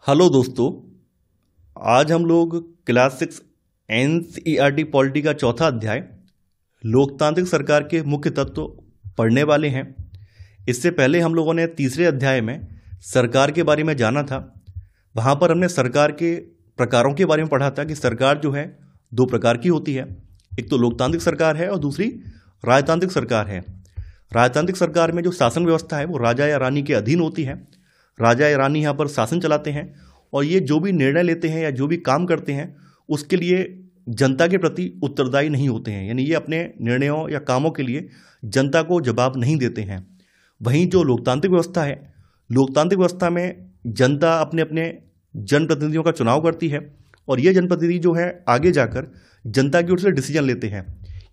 Hello दोस्तों। आज हम लोग क्लास 6 एनसीईआरटी पॉलिटी का चौथा अध्याय लोकतांत्रिक सरकार के मुख्य तत्व पढ़ने वाले हैं। इससे पहले हम लोगों ने तीसरे अध्याय में सरकार के बारे में जाना था। वहाँ पर हमने सरकार के प्रकारों के बारे में पढ़ा था कि सरकार जो है दो प्रकार की होती है। एक तो लोकतांत्रिक सरकार है और दूसरी राजतांत्रिक सरकार है। राजतांत्रिक सरकार में जो शासन व्यवस्था है वो राजा या रानी के अधीन होती है। राजा या रानी यहाँ पर शासन चलाते हैं और ये जो भी निर्णय लेते हैं या जो भी काम करते हैं उसके लिए जनता के प्रति उत्तरदायी नहीं होते हैं, यानी ये अपने निर्णयों या कामों के लिए जनता को जवाब नहीं देते हैं। वहीं जो लोकतांत्रिक व्यवस्था है, लोकतांत्रिक व्यवस्था में जनता अपने अपने जनप्रतिनिधियों का चुनाव करती है और ये जनप्रतिनिधि जो है आगे जाकर जनता की ओर से डिसीजन लेते हैं।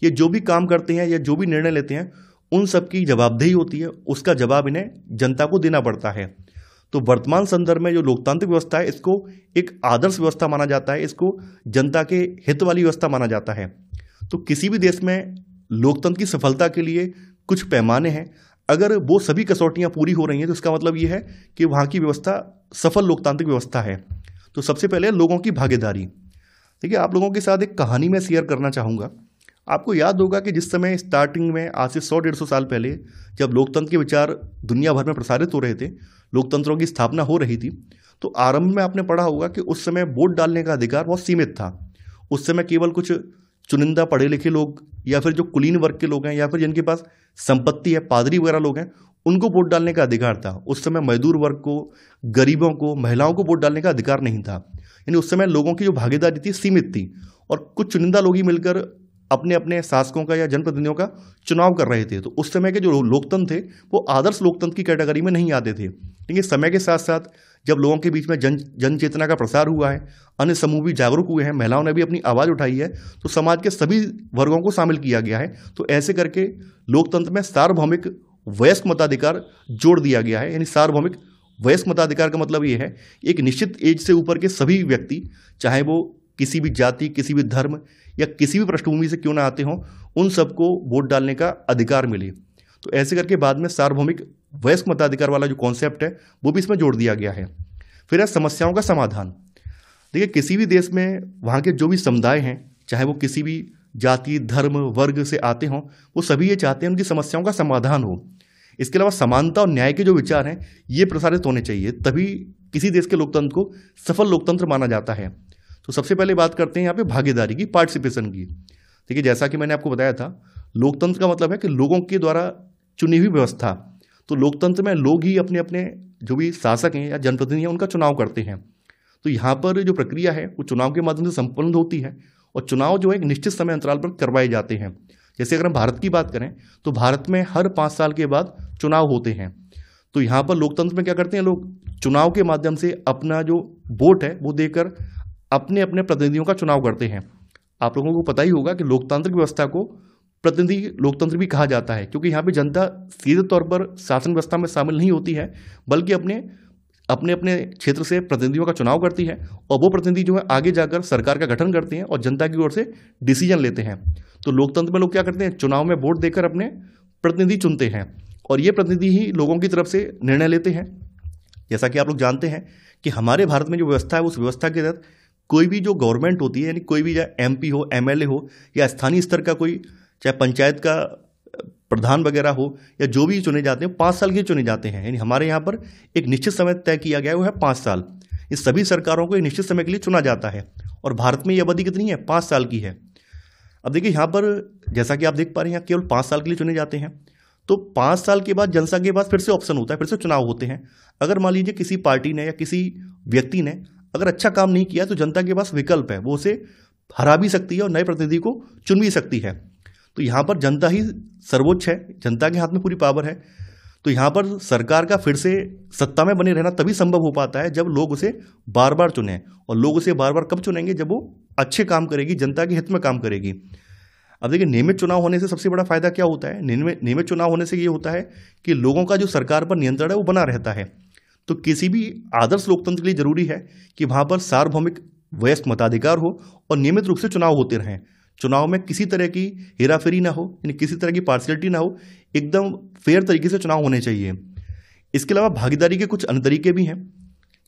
ये जो भी काम करते हैं या जो भी निर्णय लेते हैं उन सब की जवाबदेही होती है, उसका जवाब इन्हें जनता को देना पड़ता है। तो वर्तमान संदर्भ में जो लोकतांत्रिक व्यवस्था है इसको एक आदर्श व्यवस्था माना जाता है, इसको जनता के हित वाली व्यवस्था माना जाता है। तो किसी भी देश में लोकतंत्र की सफलता के लिए कुछ पैमाने हैं। अगर वो सभी कसौटियां पूरी हो रही हैं तो इसका मतलब ये है कि वहाँ की व्यवस्था सफल लोकतांत्रिक व्यवस्था है। तो सबसे पहले लोगों की भागीदारी। देखिए, आप लोगों के साथ एक कहानी मैं शेयर करना चाहूँगा। आपको याद होगा कि जिस समय स्टार्टिंग में आज से 100-150 साल पहले जब लोकतंत्र के विचार दुनिया भर में प्रसारित हो रहे थे, लोकतंत्रों की स्थापना हो रही थी, तो आरंभ में आपने पढ़ा होगा कि उस समय वोट डालने का अधिकार बहुत सीमित था। उस समय केवल कुछ चुनिंदा पढ़े लिखे लोग या फिर जो कुलीन वर्ग के लोग हैं या फिर जिनके पास संपत्ति है, पादरी वगैरह लोग हैं, उनको वोट डालने का अधिकार था। उस समय मजदूर वर्ग को, गरीबों को, महिलाओं को वोट डालने का अधिकार नहीं था। यानी उस समय लोगों की जो भागीदारी थी सीमित थी और कुछ चुनिंदा लोग ही मिलकर अपने अपने शासकों का या जनप्रतिनिधियों का चुनाव कर रहे थे। तो उस समय के जो लोकतंत्र थे वो आदर्श लोकतंत्र की कैटेगरी में नहीं आते थे। लेकिन समय के साथ साथ जब लोगों के बीच में जन चेतना का प्रसार हुआ है, अन्य समूह भी जागरूक हुए हैं, महिलाओं ने भी अपनी आवाज़ उठाई है, तो समाज के सभी वर्गों को शामिल किया गया है। तो ऐसे करके लोकतंत्र में सार्वभौमिक वयस्क मताधिकार जोड़ दिया गया है। यानी सार्वभौमिक वयस्क मताधिकार का मतलब ये है एक निश्चित एज से ऊपर के सभी व्यक्ति, चाहे वो किसी भी जाति, किसी भी धर्म या किसी भी पृष्ठभूमि से क्यों ना आते हों, उन सबको वोट डालने का अधिकार मिले। तो ऐसे करके बाद में सार्वभौमिक वयस्क मताधिकार वाला जो कॉन्सेप्ट है वो भी इसमें जोड़ दिया गया है। फिर है समस्याओं का समाधान। देखिए, किसी भी देश में वहाँ के जो भी समुदाय हैं, चाहे वो किसी भी जाति, धर्म, वर्ग से आते हों, वो सभी ये चाहते हैं उनकी समस्याओं का समाधान हो। इसके अलावा समानता और न्याय के जो विचार हैं ये प्रसारित होने चाहिए, तभी किसी देश के लोकतंत्र को सफल लोकतंत्र माना जाता है। तो सबसे पहले बात करते हैं यहाँ पे भागीदारी की, पार्टिसिपेशन की। देखिए, जैसा कि मैंने आपको बताया था, लोकतंत्र का मतलब है कि लोगों के द्वारा चुनी हुई व्यवस्था। तो लोकतंत्र में लोग ही अपने अपने जो भी शासक हैं या जनप्रतिनिधि हैं उनका चुनाव करते हैं। तो यहाँ पर जो प्रक्रिया है वो चुनाव के माध्यम से संपन्न होती है और चुनाव जो है एक निश्चित समय अंतराल पर करवाए जाते हैं। जैसे अगर हम भारत की बात करें तो भारत में हर 5 साल के बाद चुनाव होते हैं। तो यहाँ पर लोकतंत्र में क्या करते हैं लोग, चुनाव के माध्यम से अपना जो वोट है वो देकर अपने अपने प्रतिनिधियों का चुनाव करते हैं। आप लोगों को पता ही होगा कि लोकतांत्रिक व्यवस्था को प्रतिनिधि लोकतंत्र भी कहा जाता है, क्योंकि यहाँ पे जनता सीधे तौर पर शासन व्यवस्था में शामिल नहीं होती है, बल्कि अपने अपने क्षेत्र से प्रतिनिधियों का चुनाव करती है और वो प्रतिनिधि जो है आगे जाकर सरकार का गठन करते हैं और जनता की ओर से डिसीजन लेते हैं। तो लोकतंत्र में लोग क्या करते हैं, चुनाव में वोट देकर अपने प्रतिनिधि चुनते हैं और ये प्रतिनिधि ही लोगों की तरफ से निर्णय लेते हैं। जैसा कि आप लोग जानते हैं कि हमारे भारत में जो व्यवस्था है उस व्यवस्था के तहत कोई भी जो गवर्नमेंट होती है, यानी कोई भी चाहे एमपी हो, एमएलए हो या स्थानीय स्तर का कोई, चाहे पंचायत का प्रधान वगैरह हो या जो भी चुने जाते हैं 5 साल के चुने जाते हैं। यानी हमारे यहाँ पर एक निश्चित समय तय किया गया है, वो है 5 साल। इस सभी सरकारों को एक निश्चित समय के लिए चुना जाता है और भारत में ये अवधि कितनी है, 5 साल की है। अब देखिए, यहाँ पर जैसा कि आप देख पा रहे हैं केवल 5 साल के लिए चुने जाते हैं। तो 5 साल के बाद जनता के पास फिर से ऑप्शन होता है, फिर से चुनाव होते हैं। अगर मान लीजिए किसी पार्टी ने या किसी व्यक्ति ने अगर अच्छा काम नहीं किया तो जनता के पास विकल्प है, वो उसे हरा भी सकती है और नए प्रतिनिधि को चुन भी सकती है। तो यहाँ पर जनता ही सर्वोच्च है, जनता के हाथ में पूरी पावर है। तो यहाँ पर सरकार का फिर से सत्ता में बने रहना तभी संभव हो पाता है जब लोग उसे बार बार चुनें। और लोग उसे बार बार कब चुनेंगे, जब वो अच्छे काम करेगी, जनता के हित में काम करेगी। अब देखिए, नियमित चुनाव होने से सबसे बड़ा फायदा क्या होता है, नियमित चुनाव होने से ये होता है कि लोगों का जो सरकार पर नियंत्रण है वो बना रहता है। तो किसी भी आदर्श लोकतंत्र के लिए जरूरी है कि वहाँ पर सार्वभौमिक वयस्क मताधिकार हो और नियमित रूप से चुनाव होते रहें। चुनाव में किसी तरह की हेराफेरी ना हो, यानी किसी तरह की पार्शियलिटी ना हो, एकदम फेयर तरीके से चुनाव होने चाहिए। इसके अलावा भागीदारी के कुछ अन्य तरीके भी हैं।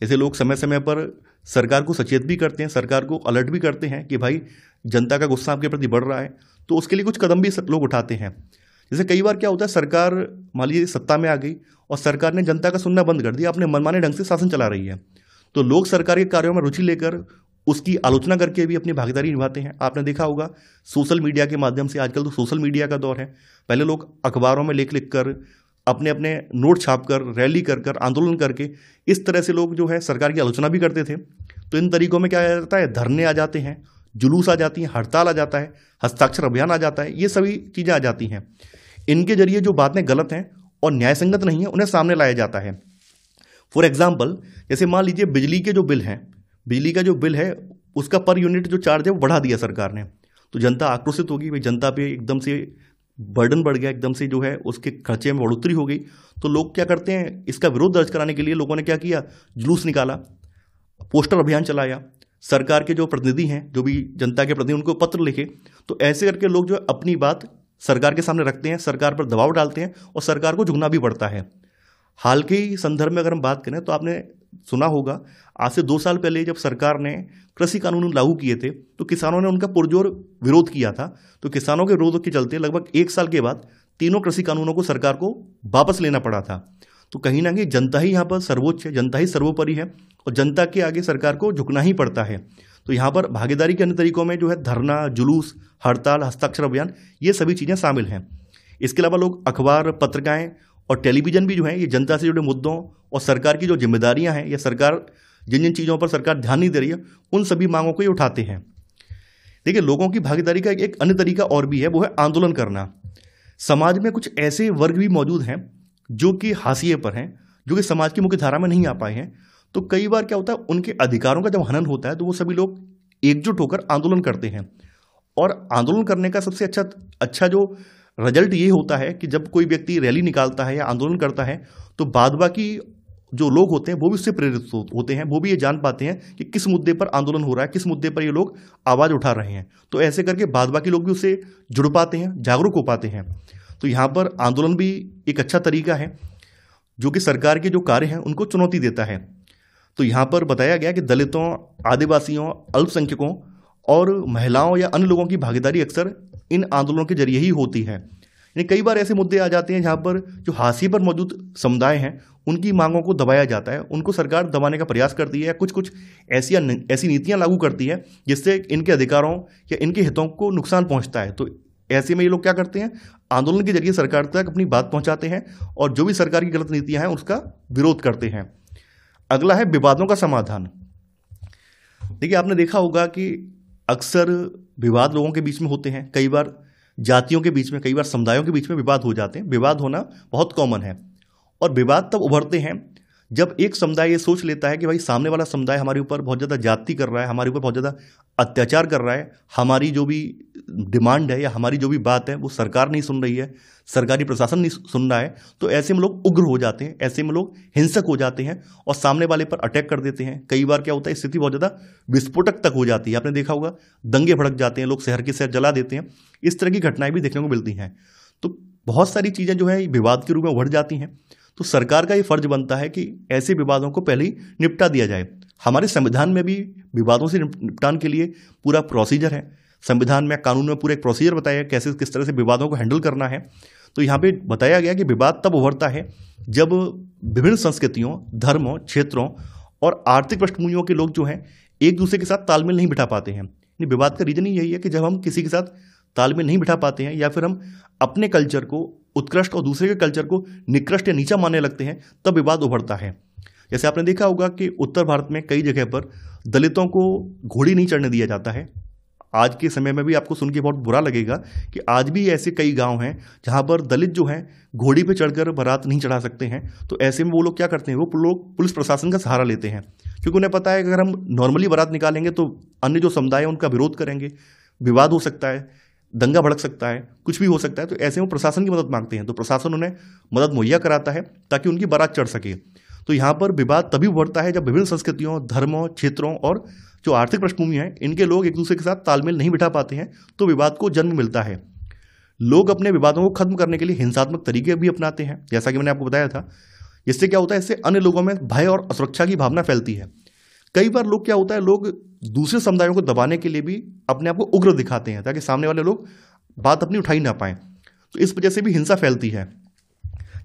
जैसे लोग समय समय पर सरकार को सचेत भी करते हैं, सरकार को अलर्ट भी करते हैं कि भाई जनता का गुस्सा आपके प्रति बढ़ रहा है, तो उसके लिए कुछ कदम भी लोग उठाते हैं। जैसे कई बार क्या होता है, सरकार मान लीजिए सत्ता में आ गई और सरकार ने जनता का सुनना बंद कर दिया, अपने मनमाने ढंग से शासन चला रही है, तो लोग सरकार के कार्यों में रुचि लेकर उसकी आलोचना करके भी अपनी भागीदारी निभाते हैं। आपने देखा होगा सोशल मीडिया के माध्यम से, आजकल तो सोशल मीडिया का दौर है, पहले लोग अखबारों में लिख लिख कर, अपने अपने नोट छाप कर, रैली कर कर, आंदोलन करके इस तरह से लोग जो है सरकार की आलोचना भी करते थे। तो इन तरीकों में क्या आ जाता है, धरने आ जाते हैं, जुलूस आ जाती हैं, हड़ताल आ जाता है, हस्ताक्षर अभियान आ जाता है, ये सभी चीज़ें आ जाती हैं। इनके जरिए जो बातें गलत हैं और न्यायसंगत नहीं है उन्हें सामने लाया जाता है। फॉर एग्जाम्पल, जैसे मान लीजिए बिजली के जो बिल हैं, बिजली का जो बिल है उसका पर यूनिट जो चार्ज है वो बढ़ा दिया सरकार ने, तो जनता आक्रोशित होगी, भाई जनता पे एकदम से बर्डन बढ़ गया, एकदम से जो है उसके खर्चे में बढ़ोतरी हो गई। तो लोग क्या करते हैं, इसका विरोध दर्ज कराने के लिए लोगों ने क्या किया, जुलूस निकाला, पोस्टर अभियान चलाया, सरकार के जो प्रतिनिधि हैं, जो भी जनता के प्रतिनिधि, उनको पत्र लिखे। तो ऐसे करके लोग जो है अपनी बात सरकार के सामने रखते हैं, सरकार पर दबाव डालते हैं और सरकार को झुकना भी पड़ता है। हाल के ही संदर्भ में अगर हम बात करें तो आपने सुना होगा, आज से 2 साल पहले जब सरकार ने कृषि कानून लागू किए थे तो किसानों ने उनका पुरजोर विरोध किया था। तो किसानों के विरोध के चलते लगभग 1 साल के बाद तीनों कृषि कानूनों को सरकार को वापस लेना पड़ा था। तो कहीं ना कहीं जनता ही यहाँ पर सर्वोच्च है, जनता ही सर्वोपरि है और जनता के आगे सरकार को झुकना ही पड़ता है। तो यहाँ पर भागीदारी के अन्य तरीकों में जो है धरना, जुलूस, हड़ताल, हस्ताक्षर अभियान, ये सभी चीज़ें शामिल हैं। इसके अलावा लोग अखबार, पत्रिकाएं और टेलीविज़न भी जो है ये जनता से जुड़े मुद्दों और सरकार की जो जिम्मेदारियां हैं या सरकार जिन जिन चीज़ों पर सरकार ध्यान नहीं दे रही है उन सभी मांगों को ये उठाते हैं। देखिए, लोगों की भागीदारी का एक अन्य तरीका और भी है, वो है आंदोलन करना। समाज में कुछ ऐसे वर्ग भी मौजूद हैं जो कि हाशिए पर हैं, जो कि समाज की मुख्य धारा में नहीं आ पाए हैं। तो कई बार क्या होता है, उनके अधिकारों का जब हनन होता है तो वो सभी लोग एकजुट होकर आंदोलन करते हैं। और आंदोलन करने का सबसे अच्छा जो रिजल्ट ये होता है कि जब कोई व्यक्ति रैली निकालता है या आंदोलन करता है तो बाद बाकी जो लोग होते हैं वो भी उससे प्रेरित होते हैं, वो भी ये जान पाते हैं कि किस मुद्दे पर आंदोलन हो रहा है, किस मुद्दे पर ये लोग आवाज़ उठा रहे हैं। तो ऐसे करके बाद बाकी लोग भी उससे जुड़ पाते हैं, जागरूक हो पाते हैं। तो यहाँ पर आंदोलन भी एक अच्छा तरीका है जो कि सरकार के जो कार्य हैं उनको चुनौती देता है। तो यहाँ पर बताया गया कि दलितों, आदिवासियों, अल्पसंख्यकों और महिलाओं या अन्य लोगों की भागीदारी अक्सर इन आंदोलनों के जरिए ही होती है। यानी कई बार ऐसे मुद्दे आ जाते हैं जहाँ पर जो हाशिए पर मौजूद समुदाय हैं उनकी मांगों को दबाया जाता है, उनको सरकार दबाने का प्रयास करती है या कुछ ऐसी नीतियाँ लागू करती है जिससे इनके अधिकारों या इनके हितों को नुकसान पहुँचता है। तो ऐसे में ये लोग क्या करते हैं, आंदोलन के जरिए सरकार तक अपनी बात पहुँचाते हैं और जो भी सरकार की गलत नीतियाँ हैं उसका विरोध करते हैं। अगला है विवादों का समाधान। देखिए, आपने देखा होगा कि अक्सर विवाद लोगों के बीच में होते हैं, कई बार जातियों के बीच में, कई बार समुदायों के बीच में विवाद हो जाते हैं। विवाद होना बहुत कॉमन है और विवाद तब उभरते हैं जब एक समुदाय ये सोच लेता है कि भाई सामने वाला समुदाय हमारे ऊपर बहुत ज़्यादा जाति कर रहा है, हमारे ऊपर बहुत ज़्यादा अत्याचार कर रहा है, हमारी जो भी डिमांड है या हमारी जो भी बात है वो सरकार नहीं सुन रही है, सरकारी प्रशासन नहीं सुन रहा है। तो ऐसे में लोग उग्र हो जाते हैं, ऐसे में लोग हिंसक हो जाते हैं और सामने वाले पर अटैक कर देते हैं। कई बार क्या होता है, स्थिति बहुत ज़्यादा विस्फोटक तक हो जाती है। आपने देखा होगा, दंगे भड़क जाते हैं, लोग शहर के शहर जला देते हैं। इस तरह की घटनाएं भी देखने को मिलती हैं। तो बहुत सारी चीज़ें जो है विवाद के रूप में उभर जाती हैं। तो सरकार का ये फर्ज बनता है कि ऐसे विवादों को पहले ही निपटा दिया जाए। हमारे संविधान में भी विवादों से निपटान के लिए पूरा प्रोसीजर है। संविधान में, कानून में पूरा एक प्रोसीजर बताया कैसे किस तरह से विवादों को हैंडल करना है। तो यहाँ पे बताया गया कि विवाद तब उभरता है जब विभिन्न संस्कृतियों, धर्मों, क्षेत्रों और आर्थिक पृष्ठभूमियों के लोग जो हैं एक दूसरे के साथ तालमेल नहीं बिठा पाते हैं। विवाद का रीजन ही यही है कि जब हम किसी के साथ तालमेल नहीं बिठा पाते हैं या फिर हम अपने कल्चर को उत्कृष्ट और दूसरे के कल्चर को निकृष्ट या नीचा मानने लगते हैं, तब विवाद उभरता है। जैसे आपने देखा होगा कि उत्तर भारत में कई जगह पर दलितों को घोड़ी नहीं चढ़ने दिया जाता है। आज के समय में भी आपको सुन के बहुत बुरा लगेगा कि आज भी ऐसे कई गांव हैं जहां पर दलित जो हैं घोड़ी पे चढ़कर बारात नहीं चढ़ा सकते हैं। तो ऐसे में वो लोग क्या करते हैं, वो लोग पुलिस प्रशासन का सहारा लेते हैं, क्योंकि उन्हें पता है कि अगर हम नॉर्मली बारात निकालेंगे तो अन्य जो समुदाय है उनका विरोध करेंगे, विवाद हो सकता है, दंगा भड़क सकता है, कुछ भी हो सकता है। तो ऐसे में प्रशासन की मदद मांगते हैं, तो प्रशासन उन्हें मदद मुहैया कराता है ताकि उनकी बारात चढ़ सके। तो यहाँ पर विवाद तभी उभरता है जब विभिन्न संस्कृतियों, धर्मों, क्षेत्रों और जो आर्थिक पृष्ठभूमि है इनके लोग एक दूसरे के साथ तालमेल नहीं बिठा पाते हैं, तो विवाद को जन्म मिलता है। लोग अपने विवादों को खत्म करने के लिए हिंसात्मक तरीके भी अपनाते हैं, जैसा कि मैंने आपको बताया था। जिससे क्या होता है, इससे अन्य लोगों में भय और असुरक्षा की भावना फैलती है। कई बार लोग क्या होता है, लोग दूसरे समुदायों को दबाने के लिए भी अपने आप को उग्र दिखाते हैं ताकि सामने वाले लोग बात अपनी उठा ही ना पाएं। तो इस वजह से भी हिंसा फैलती है।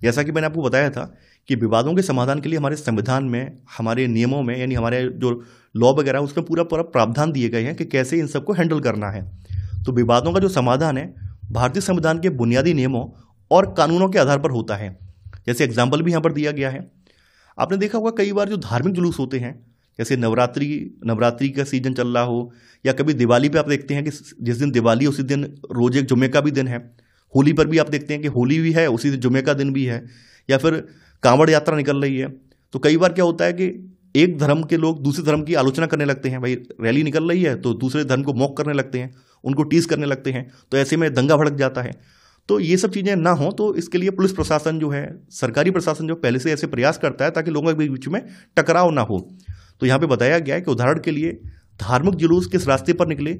जैसा कि मैंने आपको बताया था कि विवादों के समाधान के लिए हमारे संविधान में, हमारे नियमों में, यानी हमारे जो लॉ वगैरह उसमें पूरा पूरा प्रावधान दिए गए हैं कि कैसे इन सबको हैंडल करना है। तो विवादों का जो समाधान है भारतीय संविधान के बुनियादी नियमों और कानूनों के आधार पर होता है। जैसे एग्जाम्पल भी यहाँ पर दिया गया है। आपने देखा होगा कई बार जो धार्मिक जुलूस होते हैं, जैसे नवरात्रि का सीजन चल रहा हो, या कभी दिवाली पे आप देखते हैं कि जिस दिन दिवाली उसी दिन रोजे जुमे का भी दिन है। होली पर भी आप देखते हैं कि होली भी है, उसी दिन जुमे का दिन भी है। या फिर कांवड़ यात्रा निकल रही है, तो कई बार क्या होता है कि एक धर्म के लोग दूसरे धर्म की आलोचना करने लगते हैं। भाई रैली निकल रही है तो दूसरे धर्म को मॉक करने लगते हैं, उनको टीज करने लगते हैं, तो ऐसे में दंगा भड़क जाता है। तो ये सब चीज़ें ना हो, तो इसके लिए पुलिस प्रशासन जो है, सरकारी प्रशासन जो पहले से ऐसे प्रयास करता है ताकि लोगों के बीच में टकराव ना हो। तो यहाँ पे बताया गया है कि उदाहरण के लिए धार्मिक जुलूस किस रास्ते पर निकले,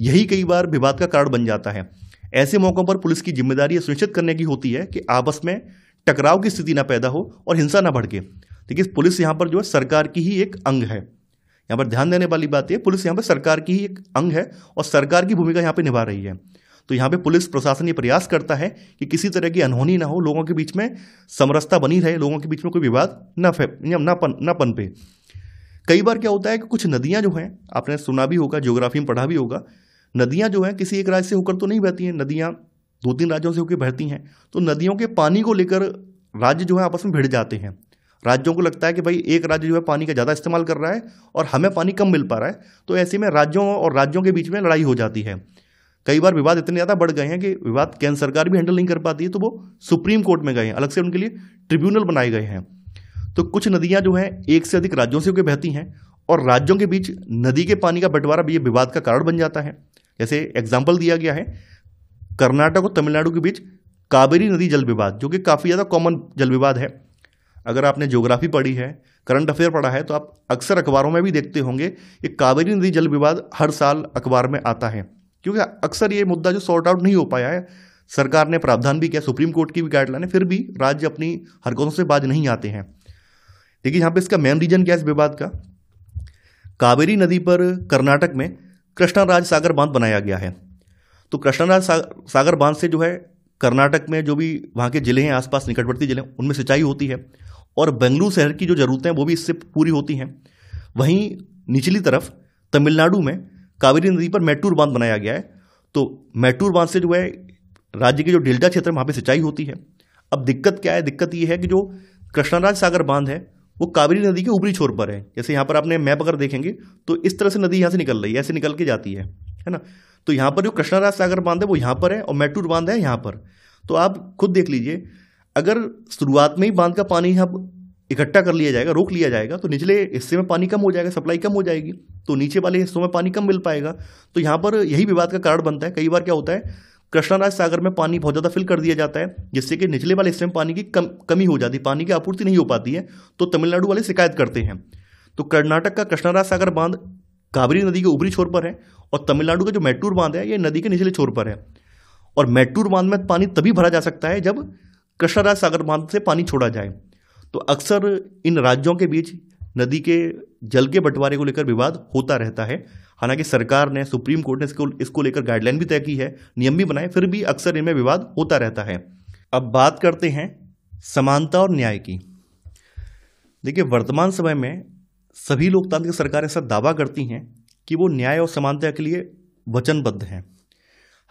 यही कई बार विवाद का कारण बन जाता है। ऐसे मौकों पर पुलिस की जिम्मेदारी सुनिश्चित करने की होती है कि आपस में टकराव की स्थिति ना पैदा हो और हिंसा ना भड़के। देखिए पुलिस यहाँ पर जो है सरकार की ही एक अंग है। यहाँ पर ध्यान देने वाली बात है, पुलिस यहाँ पर सरकार की ही एक अंग है और सरकार की भूमिका यहाँ पे निभा रही है। तो यहाँ पे पुलिस प्रशासन ये प्रयास करता है कि किसी तरह की अनहोनी ना हो, लोगों के बीच में समरसता बनी रहे, लोगों के बीच में कोई विवाद ना पनपे। कई बार क्या होता है कि कुछ नदियाँ जो हैं, आपने सुना भी होगा, ज्योग्राफी में पढ़ा भी होगा, नदियाँ जो हैं किसी एक राज्य से होकर तो नहीं बहती हैं, नदियाँ 2-3 राज्यों से होकर बहती हैं। तो नदियों के पानी को लेकर राज्य जो है आपस में भिड़ जाते हैं। राज्यों को लगता है कि भाई एक राज्य जो है पानी का ज़्यादा इस्तेमाल कर रहा है और हमें पानी कम मिल पा रहा है, तो ऐसे में राज्यों के बीच में लड़ाई हो जाती है। कई बार विवाद इतने ज़्यादा बढ़ गए हैं कि विवाद केंद्र सरकार भी हैंडल नहीं कर पाती है, तो वो सुप्रीम कोर्ट में गए हैं, अलग से उनके लिए ट्रिब्यूनल बनाए गए हैं। तो कुछ नदियाँ जो हैं एक से अधिक राज्यों से होकर बहती हैं और राज्यों के बीच नदी के पानी का बंटवारा भी ये विवाद का कारण बन जाता है। जैसे एग्जाम्पल दिया गया है कर्नाटक और तमिलनाडु के बीच कावेरी नदी जल विवाद, जो कि काफ़ी ज़्यादा कॉमन जल विवाद है। अगर आपने ज्योग्राफी पढ़ी है, करंट अफेयर पढ़ा है, तो आप अक्सर अखबारों में भी देखते होंगे कि कावेरी नदी जल विवाद हर साल अखबार में आता है, क्योंकि अक्सर ये मुद्दा जो सॉर्ट आउट नहीं हो पाया है। सरकार ने प्रावधान भी किया, सुप्रीम कोर्ट की भी गाइडलाइन है, फिर भी राज्य अपनी हरकतों से बाज नहीं आते हैं। देखिए यहाँ पे इसका मेन रीजन क्या है इस विवाद का। कावेरी नदी पर कर्नाटक में कृष्णराज सागर बांध बनाया गया है। तो कृष्णराज सागर बांध से जो है कर्नाटक में जो भी वहाँ के जिले हैं, आसपास निकटवर्ती जिले, उनमें सिंचाई होती है और बेंगलुरु शहर की जो ज़रूरतें हैं वो भी इससे पूरी होती हैं। वहीं निचली तरफ तमिलनाडु में कावेरी नदी पर मैट्टूर बांध बनाया गया है। तो मैट्टूर बांध से जो है राज्य के जो डेल्टा क्षेत्र है वहाँ पर सिंचाई होती है। अब दिक्कत क्या है, दिक्कत ये है कि जो कृष्णराज सागर बांध है वो कावेरी नदी के ऊपरी छोर पर है। जैसे यहाँ पर आपने मैप अगर देखेंगे तो इस तरह से नदी यहाँ से निकल रही है, ऐसे निकल के जाती है ना। तो यहाँ पर जो कृष्णराज सागर बांध है वो यहाँ पर है और मैट्टूर बांध है यहाँ पर। तो आप खुद देख लीजिए, अगर शुरुआत में ही बांध का पानी यहाँ इकट्ठा कर लिया जाएगा, रोक लिया जाएगा, तो निचले हिस्से में पानी कम हो जाएगा, सप्लाई कम हो जाएगी, तो नीचे वाले हिस्सों में पानी कम मिल पाएगा। तो यहाँ पर यही विवाद का कारण बनता है। कई बार क्या होता है, कृष्णराज सागर में पानी बहुत ज़्यादा फिल कर दिया जाता है, जिससे कि निचले वाले हिस्से में पानी की कमी हो जाती है, पानी की आपूर्ति नहीं हो पाती है, तो तमिलनाडु वाले शिकायत करते हैं। तो कर्नाटक का कृष्णराज सागर बांध कावेरी नदी के ऊपरी छोर पर है और तमिलनाडु का जो मैट्टूर बांध है ये नदी के निचले छोर पर है। और मैट्टूर बांध में पानी तभी भरा जा सकता है जब कृष्णराज सागर बांध से पानी छोड़ा जाए। तो अक्सर इन राज्यों के बीच नदी के जल के बंटवारे को लेकर विवाद होता रहता है। हालांकि सरकार ने, सुप्रीम कोर्ट ने इसको लेकर गाइडलाइन भी तय की है, नियम भी बनाए, फिर भी अक्सर इनमें विवाद होता रहता है। अब बात करते हैं समानता और न्याय की। देखिए वर्तमान समय में सभी लोकतांत्रिक सरकारें ऐसा दावा करती हैं कि वो न्याय और समानता के लिए वचनबद्ध हैं।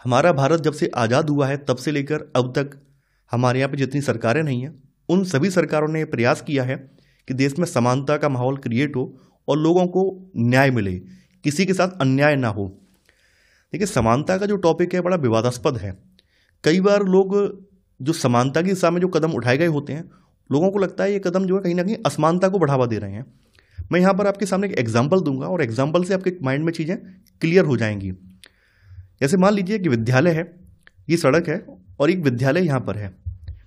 हमारा भारत जब से आज़ाद हुआ है तब से लेकर अब तक हमारे यहाँ पे जितनी सरकारें नहीं हैं, उन सभी सरकारों ने प्रयास किया है कि देश में समानता का माहौल क्रिएट हो और लोगों को न्याय मिले, किसी के साथ अन्याय ना हो। देखिए समानता का जो टॉपिक है बड़ा विवादास्पद है। कई बार लोग जो समानता की दिशा में जो कदम उठाए गए होते हैं, लोगों को लगता है ये कदम जो है कहीं ना कहीं असमानता को बढ़ावा दे रहे हैं। मैं यहाँ पर आपके सामने एक एग्जाम्पल दूंगा और एग्जाम्पल से आपके माइंड में चीज़ें क्लियर हो जाएंगी। जैसे मान लीजिए कि विद्यालय है, ये सड़क है और एक विद्यालय यहाँ पर है।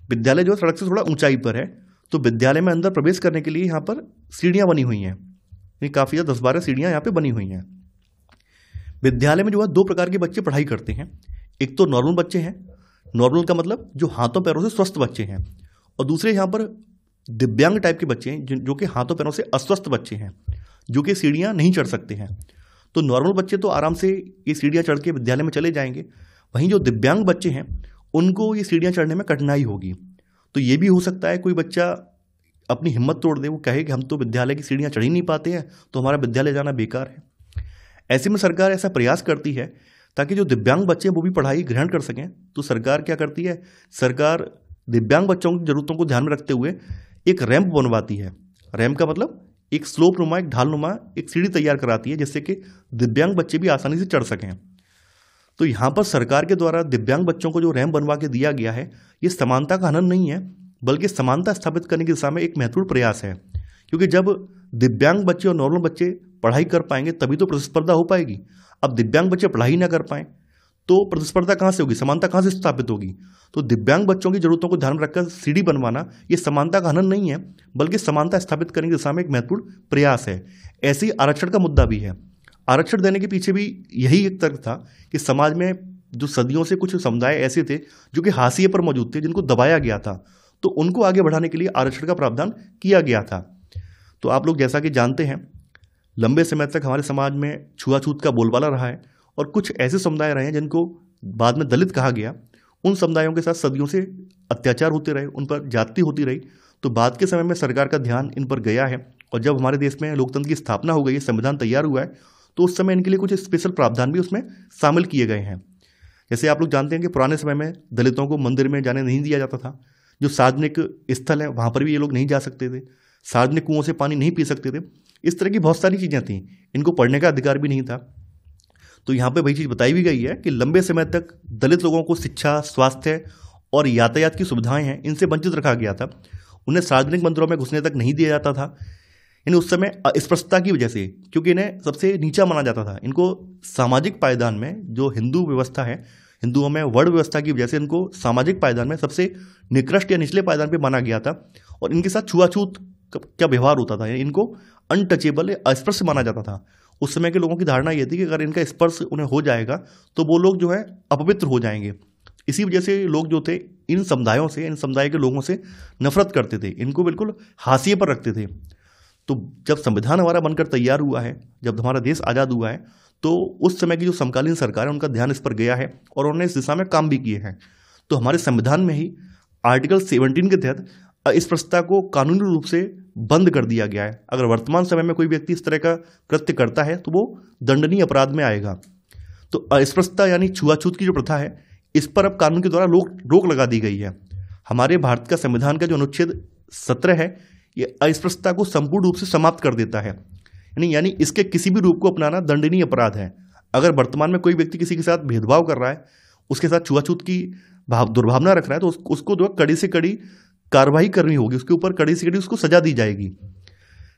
विद्यालय जो सड़क से थोड़ा ऊंचाई पर है, तो विद्यालय में अंदर प्रवेश करने के लिए यहाँ पर सीढ़ियाँ बनी हुई हैं, ये काफ़ी ज़्यादा 10-12 सीढ़ियाँ यहाँ पे बनी हुई हैं। विद्यालय में जो है 2 प्रकार के बच्चे पढ़ाई करते हैं। एक तो नॉर्मल बच्चे हैं, नॉर्मल का मतलब जो हाथों पैरों से स्वस्थ बच्चे हैं, और दूसरे यहाँ पर दिव्यांग टाइप के बच्चे हैं जो कि हाथों पैरों से अस्वस्थ बच्चे हैं, जो कि सीढ़ियाँ नहीं चढ़ सकते हैं। तो नॉर्मल बच्चे तो आराम से ये सीढ़ियाँ चढ़ के विद्यालय में चले जाएंगे, वहीं जो दिव्यांग बच्चे हैं उनको ये सीढ़ियाँ चढ़ने में कठिनाई होगी। तो ये भी हो सकता है कोई बच्चा अपनी हिम्मत तोड़ दे, वो कहे कि हम तो विद्यालय की सीढ़ियाँ चढ़ ही नहीं पाते हैं, तो हमारा विद्यालय जाना बेकार है। ऐसे में सरकार ऐसा प्रयास करती है ताकि जो दिव्यांग बच्चे हैं वो भी पढ़ाई ग्रहण कर सकें। तो सरकार क्या करती है, सरकार दिव्यांग बच्चों की ज़रूरतों को ध्यान में रखते हुए एक रैंप बनवाती है। रैंप का मतलब एक स्लोप नुमा, एक ढाल नुमा एक सीढ़ी तैयार कराती है, जिससे कि दिव्यांग बच्चे भी आसानी से चढ़ सकें। तो यहाँ पर सरकार के द्वारा दिव्यांग बच्चों को जो रैंप बनवा के दिया गया है, ये समानता का हनन नहीं है, बल्कि समानता स्थापित करने की दिशा में एक महत्वपूर्ण प्रयास है। क्योंकि जब दिव्यांग बच्चे और नॉर्मल बच्चे पढ़ाई कर पाएंगे तभी तो प्रतिस्पर्धा हो पाएगी। अब दिव्यांग बच्चे पढ़ाई ना कर पाएं तो प्रतिस्पर्धा कहाँ से होगी, समानता कहाँ से स्थापित होगी। तो दिव्यांग बच्चों की जरूरतों को ध्यान में रखकर सीढ़ी बनवाना ये समानता का हनन नहीं है, बल्कि समानता स्थापित करने की दिशा में एक महत्वपूर्ण प्रयास है। ऐसे ही आरक्षण का मुद्दा भी है। आरक्षण देने के पीछे भी यही एक तर्क था कि समाज में जो सदियों से कुछ समुदाय ऐसे थे जो कि हाशिए पर मौजूद थे, जिनको दबाया गया था, तो उनको आगे बढ़ाने के लिए आरक्षण का प्रावधान किया गया था। तो आप लोग जैसा कि जानते हैं, लंबे समय तक हमारे समाज में छुआछूत का बोलबाला रहा है और कुछ ऐसे समुदाय रहे हैं जिनको बाद में दलित कहा गया। उन समुदायों के साथ सदियों से अत्याचार होते रहे, उन पर जाति होती रही। तो बाद के समय में सरकार का ध्यान इन पर गया है और जब हमारे देश में लोकतंत्र की स्थापना हो गई है, संविधान तैयार हुआ है, तो उस समय इनके लिए कुछ स्पेशल प्रावधान भी उसमें शामिल किए गए हैं। जैसे आप लोग जानते हैं कि पुराने समय में दलितों को मंदिर में जाने नहीं दिया जाता था। जो सार्वजनिक स्थल है वहाँ पर भी ये लोग नहीं जा सकते थे। सार्वजनिक कुओं से पानी नहीं पी सकते थे। इस तरह की बहुत सारी चीज़ें थीं। इनको पढ़ने का अधिकार भी नहीं था। तो यहाँ पे वही चीज़ बताई भी गई है कि लंबे समय तक दलित लोगों को शिक्षा, स्वास्थ्य और यातायात की सुविधाएं हैं, इनसे वंचित रखा गया था। उन्हें सार्वजनिक मंदिरों में घुसने तक नहीं दिया जाता था। इन्हें उस समय अस्पृश्यता की वजह से, क्योंकि इन्हें सबसे नीचा माना जाता था, इनको सामाजिक पायदान में जो हिंदू व्यवस्था है, हिंदुओं में वर्ण व्यवस्था की वजह से इनको सामाजिक पायदान में सबसे निकृष्ट या निचले पायदान पे माना गया था। और इनके साथ छुआछूत का व्यवहार होता था, इनको अनटचेबल, अस्पृश्य माना जाता था। उस समय के लोगों की धारणा यह थी कि अगर इनका स्पर्श उन्हें हो जाएगा तो वो लोग जो है अपवित्र हो जाएंगे। इसी वजह से लोग जो थे इन समुदायों से, इन समुदाय के लोगों से नफरत करते थे, इनको बिल्कुल हाशिए पर रखते थे। तो जब संविधान हमारा बनकर तैयार हुआ है, जब हमारा देश आज़ाद हुआ है, तो उस समय की जो समकालीन सरकार है उनका ध्यान इस पर गया है और उन्होंने इस दिशा में काम भी किए हैं। तो हमारे संविधान में ही आर्टिकल 17 के तहत अस्पृश्यता को कानूनी रूप से बंद कर दिया गया है। अगर वर्तमान समय में कोई व्यक्ति इस तरह का कृत्य करता है तो वो दंडनीय अपराध में आएगा। तो अस्पृश्यता यानी छुआछूत की जो प्रथा है, इस पर अब कानून के द्वारा रोक लगा दी गई है। हमारे भारत का संविधान का जो अनुच्छेद 17 है, ये अस्पृश्यता को संपूर्ण रूप से समाप्त कर देता है। यानी इसके किसी भी रूप को अपनाना दंडनीय अपराध है। अगर वर्तमान में कोई व्यक्ति किसी के साथ भेदभाव कर रहा है, उसके साथ छुआछूत की दुर्भावना रख रहा है, तो उसको जो कड़ी से कड़ी कार्रवाई करनी होगी, उसके ऊपर कड़ी से कड़ी उसको सजा दी जाएगी।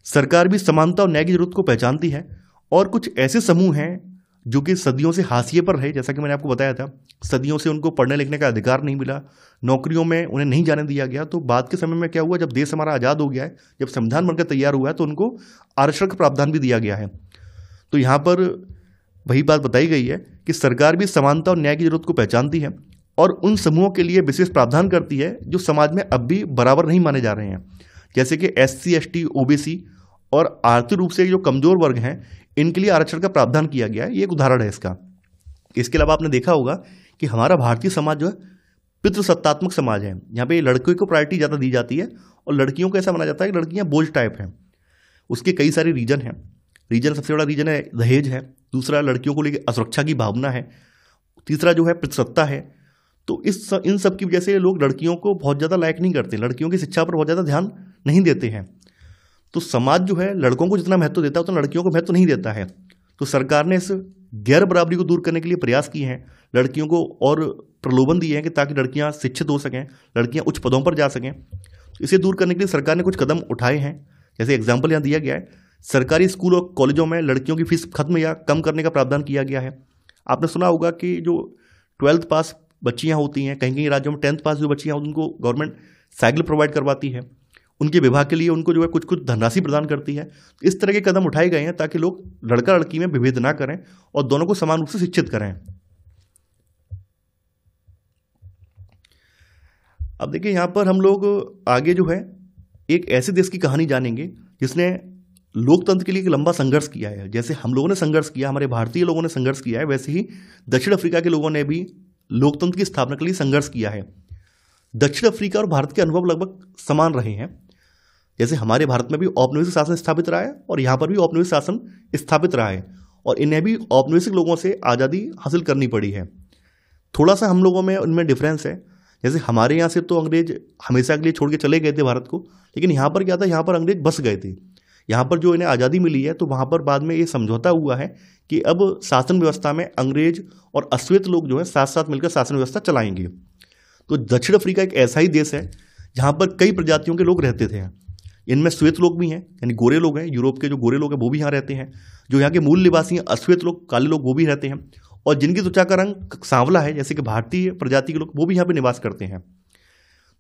सरकार भी समानता और न्याय की जरूरत को पहचानती है और कुछ ऐसे समूह हैं जो कि सदियों से हाशिए पर रहे, जैसा कि मैंने आपको बताया था, सदियों से उनको पढ़ने लिखने का अधिकार नहीं मिला, नौकरियों में उन्हें नहीं जाने दिया गया। तो बाद के समय में क्या हुआ, जब देश हमारा आज़ाद हो गया है, जब संविधान बनकर तैयार हुआ है, तो उनको आरक्षण का प्रावधान भी दिया गया है। तो यहाँ पर वही बात बताई गई है कि सरकार भी समानता और न्याय की जरूरत को पहचानती है और उन समूहों के लिए विशेष प्रावधान करती है जो समाज में अब भी बराबर नहीं माने जा रहे हैं, जैसे कि SC, ST, OBC और आर्थिक रूप से जो कमजोर वर्ग हैं, इनके लिए आरक्षण का प्रावधान किया गया है। ये एक उदाहरण है इसका। इसके अलावा आपने देखा होगा कि हमारा भारतीय समाज जो है पितृसत्तात्मक समाज है। यहाँ पे लड़कियों को प्रायोरिटी ज़्यादा दी जाती है और लड़कियों को ऐसा माना जाता है कि लड़कियाँ बोझ टाइप हैं। उसके कई सारे रीजन हैं। सबसे बड़ा रीजन है दहेज है, दूसरा लड़कियों को लेकर असुरक्षा की भावना है, तीसरा जो है पितृसत्ता है। तो इन सब की वजह से लोग लड़कियों को बहुत ज़्यादा लायक नहीं करते, लड़कियों की शिक्षा पर बहुत ज़्यादा ध्यान नहीं देते हैं। तो समाज जो है लड़कों को जितना महत्व देता है उतना लड़कियों को महत्व नहीं देता है। तो सरकार ने इस गैर बराबरी को दूर करने के लिए प्रयास किए हैं, लड़कियों को और प्रलोभन दिए हैं कि ताकि लड़कियां शिक्षित हो सकें, लड़कियां उच्च पदों पर जा सकें। तो इसे दूर करने के लिए सरकार ने कुछ कदम उठाए हैं। जैसे एग्जाम्पल यहाँ दिया गया है, सरकारी स्कूल और कॉलेजों में लड़कियों की फीस खत्म या कम करने का प्रावधान किया गया है। आपने सुना होगा कि जो 12th पास बच्चियाँ होती हैं, कहीं कहीं राज्यों में 10th पास जो बच्चियाँ होती हैं, उनको गवर्नमेंट साइकिल प्रोवाइड करवाती है, उनके विवाह के लिए उनको जो है कुछ कुछ धनराशि प्रदान करती है। इस तरह के कदम उठाए गए हैं ताकि लोग लड़का लड़की में विभेद ना करें और दोनों को समान रूप से शिक्षित करें। अब देखिए यहाँ पर हम लोग आगे जो है एक ऐसे देश की कहानी जानेंगे जिसने लोकतंत्र के लिए एक लंबा संघर्ष किया है। जैसे हम लोगों ने संघर्ष किया, हमारे भारतीय लोगों ने संघर्ष किया है, वैसे ही दक्षिण अफ्रीका के लोगों ने भी लोकतंत्र की स्थापना के लिए संघर्ष किया है। दक्षिण अफ्रीका और भारत के अनुभव लगभग समान रहे हैं। जैसे हमारे भारत में भी औपनिवेशिक शासन स्थापित रहा है और यहाँ पर भी औपनिवेशिक शासन स्थापित रहा है और इन्हें भी औपनिवेशिक लोगों से आज़ादी हासिल करनी पड़ी है। थोड़ा सा हम लोगों में उनमें डिफरेंस है। जैसे हमारे यहाँ से तो अंग्रेज हमेशा के लिए छोड़ के चले गए थे भारत को, लेकिन यहाँ पर क्या था, यहाँ पर अंग्रेज बस गए थे। यहाँ पर जो इन्हें आज़ादी मिली है तो वहाँ पर बाद में ये समझौता हुआ है कि अब शासन व्यवस्था में अंग्रेज और अश्वेत लोग जो है साथ साथ मिलकर शासन व्यवस्था चलाएंगे। तो दक्षिण अफ्रीका एक ऐसा ही देश है जहाँ पर कई प्रजातियों के लोग रहते थे। इनमें श्वेत लोग भी हैं, यानी गोरे लोग हैं, यूरोप के जो गोरे लोग हैं वो भी यहाँ रहते हैं। जो यहाँ के मूल निवासी हैं अश्वेत लोग, काले लोग, वो भी रहते हैं। और जिनकी त्वचा का रंग सांवला है, जैसे कि भारतीय प्रजाति के लोग, वो भी यहाँ पे निवास करते हैं।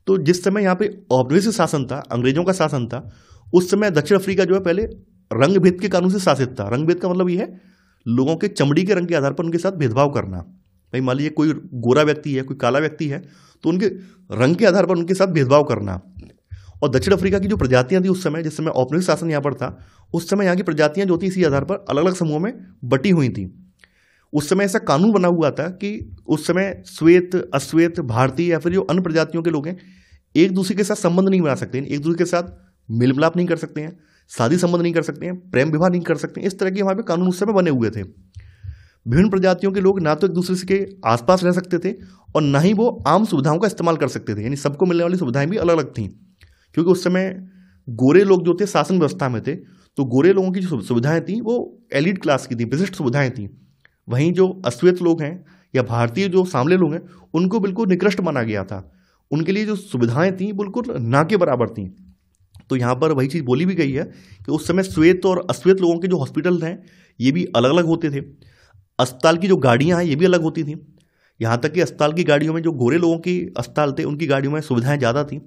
तो जिस समय यहाँ पे औपनिवेशिक शासन था, अंग्रेजों का शासन था, उस समय दक्षिण अफ्रीका जो है पहले रंग भेद के कानून से शासित था। रंग भेद का मतलब ये है लोगों के चमड़ी के रंग के आधार पर उनके साथ भेदभाव करना। भाई मान लीजिए कोई गोरा व्यक्ति है, कोई काला व्यक्ति है, तो उनके रंग के आधार पर उनके साथ भेदभाव करना। और दक्षिण अफ्रीका की जो प्रजातियां थी उस समय, जिस समय औपनिवेशिक शासन यहाँ पर था, उस समय यहाँ की प्रजातियां जो थी इसी आधार पर अलग अलग समूहों में बटी हुई थी। उस समय ऐसा कानून बना हुआ था कि उस समय श्वेत, अश्वेत, भारतीय या फिर जो अन्य प्रजातियों के लोग हैं एक दूसरे के साथ संबंध नहीं बना सकते, एक दूसरे के साथ मेल मिलाप नहीं कर सकते हैं, शादी संबंध नहीं कर सकते हैं, प्रेम विवाह नहीं कर सकते हैं। इस तरह के वहाँ पे कानून उस समय बने हुए थे। विभिन्न प्रजातियों के लोग ना तो एक दूसरे के आसपास रह सकते थे और ना ही वो आम सुविधाओं का इस्तेमाल कर सकते थे, यानी सबको मिलने वाली सुविधाएं भी अलग अलग थीं। क्योंकि उस समय गोरे लोग जो थे शासन व्यवस्था में थे, तो गोरे लोगों की जो सुविधाएं थी वो एलिट क्लास की थी, विशिष्ट सुविधाएं थी। वहीं जो अश्वेत लोग हैं या भारतीय जो सांवले लोग हैं उनको बिल्कुल निकृष्ट माना गया था। उनके लिए जो सुविधाएं थी बिल्कुल ना के बराबर थी। तो यहाँ पर वही चीज़ बोली भी गई है कि उस समय श्वेत और अश्वेत लोगों के जो हॉस्पिटल हैं ये भी अलग अलग होते थे। अस्पताल की जो गाड़ियाँ हैं ये भी अलग होती थी। यहाँ तक कि अस्पताल की गाड़ियों में जो गोरे लोगों की अस्पताल थे उनकी गाड़ियों में सुविधाएं ज़्यादा थी।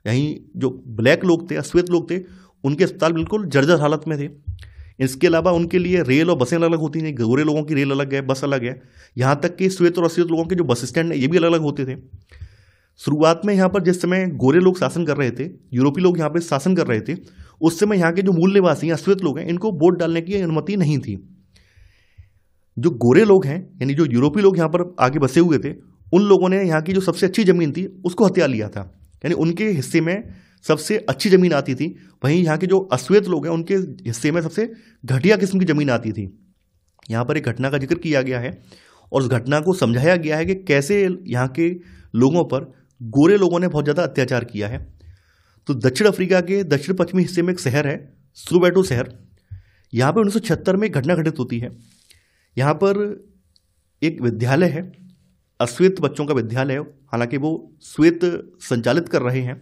यहीं जो ब्लैक लोग थे, अश्वेत लोग थे, उनके अस्पताल बिल्कुल जर्जर हालत में थे। इसके अलावा उनके लिए रेल और बसें अलग अलग होती थी। गोरे लोगों की रेल अलग है, बस अलग है। यहाँ तक कि श्वेत और अश्वेत लोगों के जो बस स्टैंड है ये भी अलग अलग होते थे। शुरुआत में यहाँ पर जिस समय गोरे लोग शासन कर रहे थे, यूरोपीय लोग यहाँ पर शासन कर रहे थे, उस समय यहाँ के जो मूल निवासी अश्वेत लोग हैं इनको वोट डालने की अनुमति नहीं थी। जो गोरे लोग हैं यानी जो यूरोपीय लोग यहाँ पर आगे बसे हुए थे, उन लोगों ने यहाँ की जो सबसे अच्छी ज़मीन थी उसको हथिया लिया था, यानी उनके हिस्से में सबसे अच्छी ज़मीन आती थी। वहीं यहाँ के जो अश्वेत लोग हैं उनके हिस्से में सबसे घटिया किस्म की ज़मीन आती थी। यहाँ पर एक घटना का जिक्र किया गया है और उस घटना को समझाया गया है कि कैसे यहाँ के लोगों पर गोरे लोगों ने बहुत ज़्यादा अत्याचार किया है। तो दक्षिण अफ्रीका के दक्षिण पश्चिमी हिस्से में एक शहर है, सोवेटो शहर। यहाँ पर 1976 में एक घटना घटित होती है। यहाँ पर एक विद्यालय है, अश्वेत बच्चों का विद्यालय है, हालांकि वो श्वेत संचालित कर रहे हैं।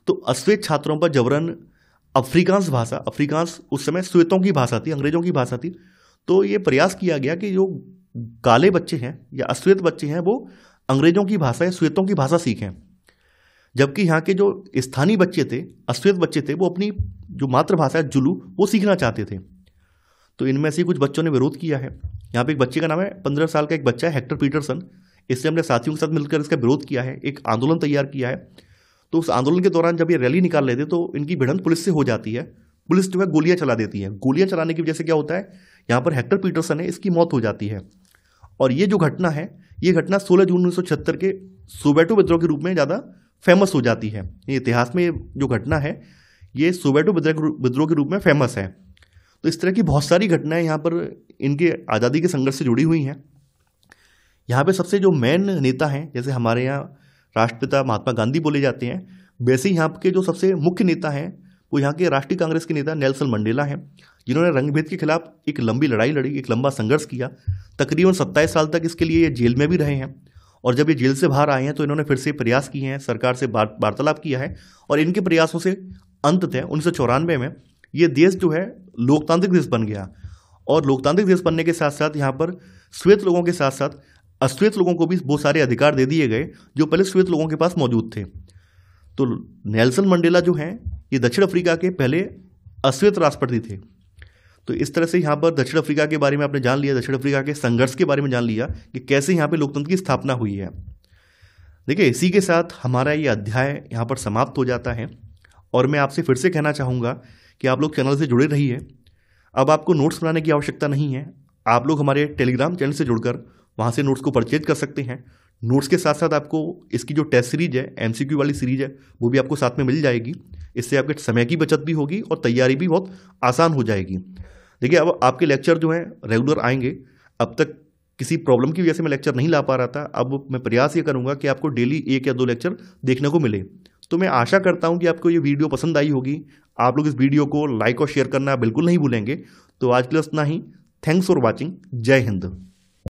तो अश्वेत छात्रों पर जबरन अफ्रीकांस भाषा, अफ्रीकांस उस समय श्वेतों की भाषा थी, अंग्रेजों की भाषा थी। तो ये प्रयास किया गया कि जो काले बच्चे हैं या अश्वेत बच्चे हैं वो अंग्रेजों की भाषा या श्वेतों की भाषा सीखें, जबकि यहाँ के जो स्थानीय बच्चे थे, अश्वेत बच्चे थे, वो अपनी जो मातृभाषा है जुलू वो सीखना चाहते थे। तो इनमें से कुछ बच्चों ने विरोध किया है। यहाँ पे एक बच्चे का नाम है, 15 साल का एक बच्चा है, हेक्टर पीटरसन। इसने अपने साथियों के साथ मिलकर इसका विरोध किया है, एक आंदोलन तैयार किया है। तो उस आंदोलन के दौरान जब ये रैली निकाल रहे थे तो इनकी भिड़ंत पुलिस से हो जाती है। पुलिस जो है गोलियां चला देती है। गोलियां चलाने की वजह से क्या होता है, यहाँ पर हेक्टर पीटरसन है, इसकी मौत हो जाती है। और ये जो घटना है, ये घटना 16 जून 1976 के सोवेटो विद्रोह के रूप में ज़्यादा फेमस हो जाती है। ये इतिहास में जो घटना है ये सोवेटो विद्रोह के रूप में फेमस है। तो इस तरह की बहुत सारी घटनाएं यहाँ पर इनके आज़ादी के संघर्ष से जुड़ी हुई हैं। यहाँ पे सबसे जो मेन नेता हैं, जैसे हमारे यहाँ राष्ट्रपिता महात्मा गांधी बोले जाते हैं, वैसे ही यहाँ के जो सबसे मुख्य नेता हैं वो यहाँ के राष्ट्रीय कांग्रेस के नेता नेल्सन मंडेला हैं, जिन्होंने रंगभेद के खिलाफ एक लंबी लड़ाई लड़ी, एक लंबा संघर्ष किया। तकरीबन 27 साल तक इसके लिए ये जेल में भी रहे हैं। और जब ये जेल से बाहर आए हैं तो इन्होंने फिर से प्रयास किए हैं, सरकार से वार्तालाप किया है और इनके प्रयासों से अंततः 1994 में ये देश जो है लोकतांत्रिक देश बन गया। और लोकतांत्रिक देश बनने के साथ साथ यहाँ पर श्वेत लोगों के साथ साथ अश्वेत लोगों को भी बहुत सारे अधिकार दे दिए गए जो पहले श्वेत लोगों के पास मौजूद थे। तो नेल्सन मंडेला जो हैं ये दक्षिण अफ्रीका के पहले अश्वेत राष्ट्रपति थे। तो इस तरह से यहाँ पर दक्षिण अफ्रीका के बारे में आपने जान लिया, दक्षिण अफ्रीका के संघर्ष के बारे में जान लिया कि कैसे यहाँ पे लोकतंत्र की स्थापना हुई है। देखिए, इसी के साथ हमारा ये अध्याय यहाँ पर समाप्त हो जाता है और मैं आपसे फिर से कहना चाहूँगा कि आप लोग चैनल से जुड़े रहिए। अब आपको नोट्स बनाने की आवश्यकता नहीं है, आप लोग हमारे टेलीग्राम चैनल से जुड़कर वहाँ से नोट्स को परचेज कर सकते हैं। नोट्स के साथ साथ आपको इसकी जो टेस्ट सीरीज है, MCQ वाली सीरीज है, वो भी आपको साथ में मिल जाएगी। इससे आपके समय की बचत भी होगी और तैयारी भी बहुत आसान हो जाएगी। देखिए, अब आपके लेक्चर जो हैं रेगुलर आएंगे। अब तक किसी प्रॉब्लम की वजह से मैं लेक्चर नहीं ला पा रहा था, अब मैं प्रयास ये करूँगा कि आपको डेली 1 या 2 लेक्चर देखने को मिले। तो मैं आशा करता हूँ कि आपको ये वीडियो पसंद आई होगी। आप लोग इस वीडियो को लाइक और शेयर करना बिल्कुल नहीं भूलेंगे। तो आज के लिए इतना ही। Thanks for watching. जय हिंद।